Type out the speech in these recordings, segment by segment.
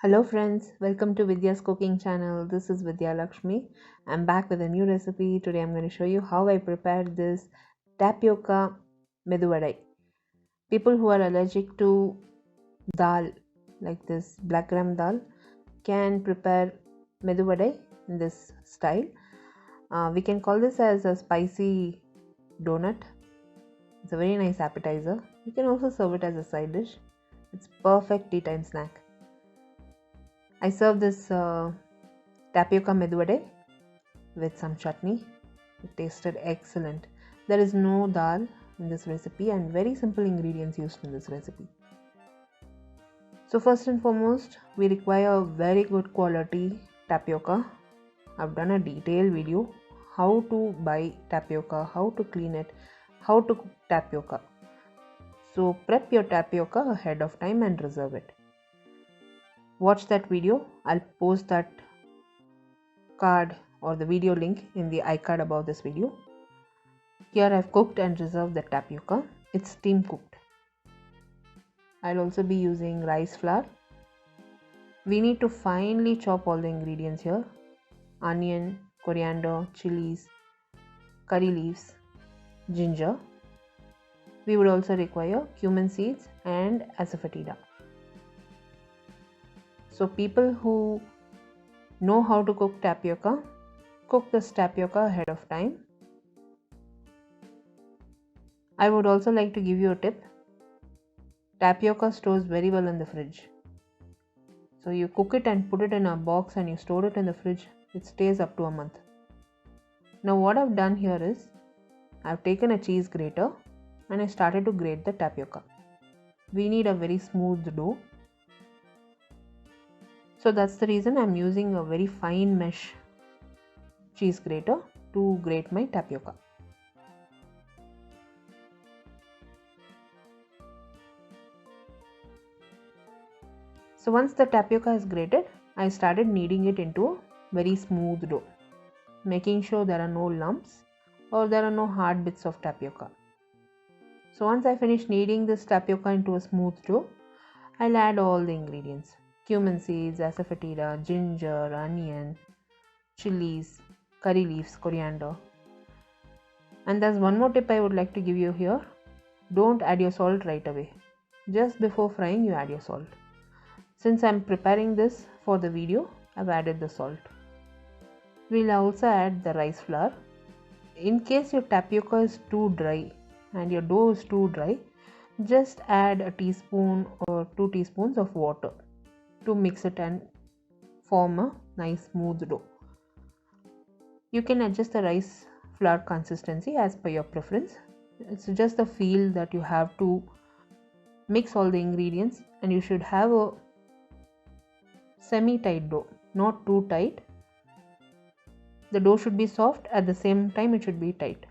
Hello friends, welcome to Vidyascooking channel. This is Vidya Lakshmi. I'm back with a new recipe. Today I'm going to show you how I prepared this Tapioca Medu Vada. People who are allergic to dhal, like this black gram dhal, can prepare Medu Vada in this style. We can call this as a spicy donut. It's a very nice appetizer. You can also serve it as a side dish. It's perfect tea time snack. I serve this Tapioca Medu Vada with some chutney. It tasted excellent. There is no dal in this recipe and very simple ingredients used in this recipe. So first and foremost, we require a very good quality tapioca. I've done a detailed video how to buy tapioca, how to clean it, how to cook tapioca. So prep your tapioca ahead of time and reserve it. Watch that video. I'll post that card or the video link in the iCard above this video. Here I've cooked and reserved the tapioca. It's steam cooked. I'll also be using rice flour. We need to finely chop all the ingredients here. Onion, coriander, chilies, curry leaves, ginger. We would also require cumin seeds and Asafoetida. So people who know how to cook tapioca, cook this tapioca ahead of time. I would also like to give you a tip. Tapioca stores very well in the fridge. So you cook it and put it in a box and you store it in the fridge. It stays up to a month. Now what I've done here is, I've taken a cheese grater and I started to grate the tapioca. We need a very smooth dough. So that's the reason I'm using a very fine mesh cheese grater to grate my tapioca. So once the tapioca is grated, I started kneading it into a very smooth dough, making sure there are no lumps or there are no hard bits of tapioca. So once I finish kneading this tapioca into a smooth dough, I'll add all the ingredients. Cumin seeds, asafoetida, ginger, onion, chilies, curry leaves, coriander. And there's one more tip I would like to give you here. Don't add your salt right away. Just before frying you add your salt. Since I'm preparing this for the video, I've added the salt. We'll also add the rice flour. In case your tapioca is too dry and your dough is too dry, just add a teaspoon or 2 teaspoons of water to mix it and form a nice smooth dough. You can adjust the rice flour consistency as per your preference. It's just the feel that you have to mix all the ingredients and you should have a semi-tight dough, not too tight. The dough should be soft, at the same time it should be tight.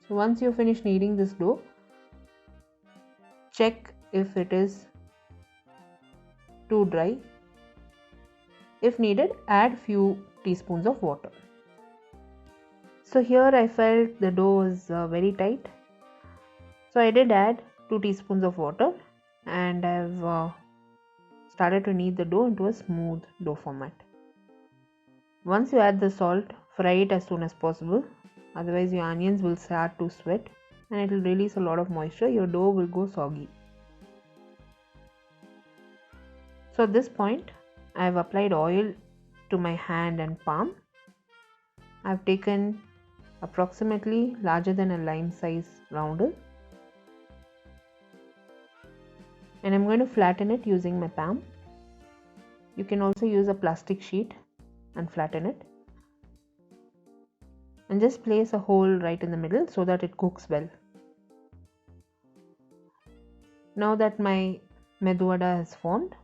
So once you finish kneading this dough, check if it is too dry. If needed, add few teaspoons of water. So here I felt the dough is very tight. So I did add 2 teaspoons of water and I've started to knead the dough into a smooth dough format. Once you add the salt, fry it as soon as possible. Otherwise your onions will start to sweat and it will release a lot of moisture. Your dough will go soggy. So at this point, I have applied oil to my hand and palm. I have taken approximately larger than a lime size roundel and I'm going to flatten it using my palm. You can also use a plastic sheet and flatten it. And just place a hole right in the middle so that it cooks well. Now that my Medu Vada has formed,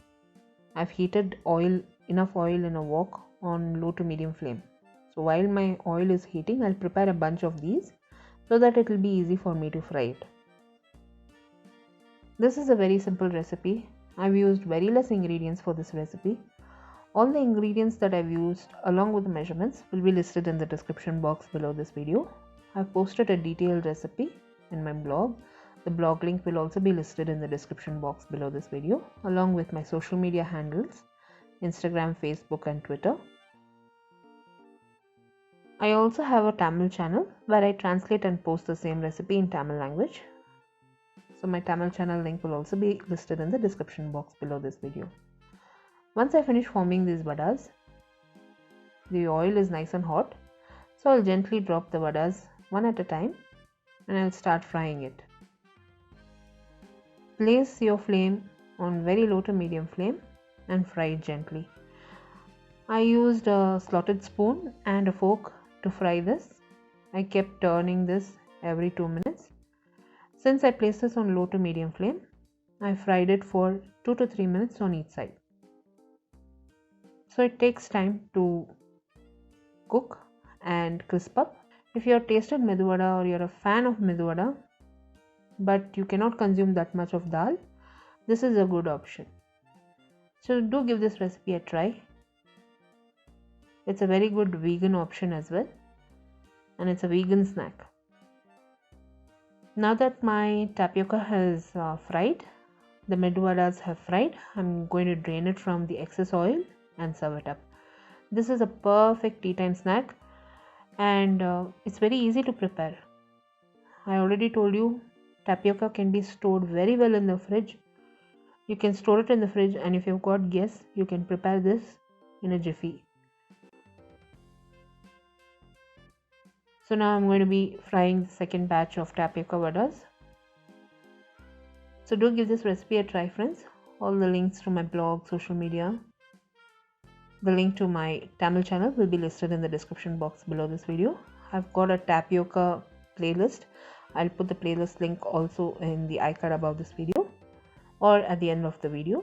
I've heated enough oil in a wok on low to medium flame. So while my oil is heating, I'll prepare a bunch of these so that it will be easy for me to fry it. This is a very simple recipe. I've used very less ingredients for this recipe. All the ingredients that I've used along with the measurements will be listed in the description box below this video. I've posted a detailed recipe in my blog. The blog link will also be listed in the description box below this video, along with my social media handles, Instagram, Facebook and Twitter. I also have a Tamil channel where I translate and post the same recipe in Tamil language. So my Tamil channel link will also be listed in the description box below this video. Once I finish forming these vadas, the oil is nice and hot, so I'll gently drop the vadas one at a time and I'll start frying it. Place your flame on very low to medium flame and fry it gently. I used a slotted spoon and a fork to fry this. I kept turning this every 2 minutes. Since I placed this on low to medium flame, I fried it for 2 to 3 minutes on each side. So it takes time to cook and crisp up. If you have tasted Medu Vada or you're a fan of Medu Vada, but you cannot consume that much of dal, this is a good option. So do give this recipe a try. It's a very good vegan option as well, and it's a vegan snack. Now that my tapioca has fried, the Medu Vadas have fried, I'm going to drain it from the excess oil and serve it up. This is a perfect tea time snack, and it's very easy to prepare. I already told you tapioca can be stored very well in the fridge. You can store it in the fridge, and if you've got guests, you can prepare this in a jiffy. So now I'm going to be frying the second batch of tapioca vadas. So do give this recipe a try, friends. All the links to my blog, social media, the link to my Tamil channel will be listed in the description box below this video. I've got a tapioca playlist. I'll put the playlist link also in the iCard above this video or at the end of the video.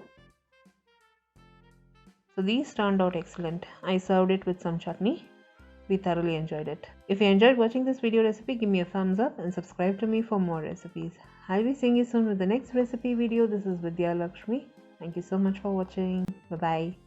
So these turned out excellent. I served it with some chutney. We thoroughly enjoyed it. If you enjoyed watching this video recipe, give me a thumbs up and subscribe to me for more recipes. I'll be seeing you soon with the next recipe video. This is Vidyalakshmi. Thank you so much for watching. Bye bye.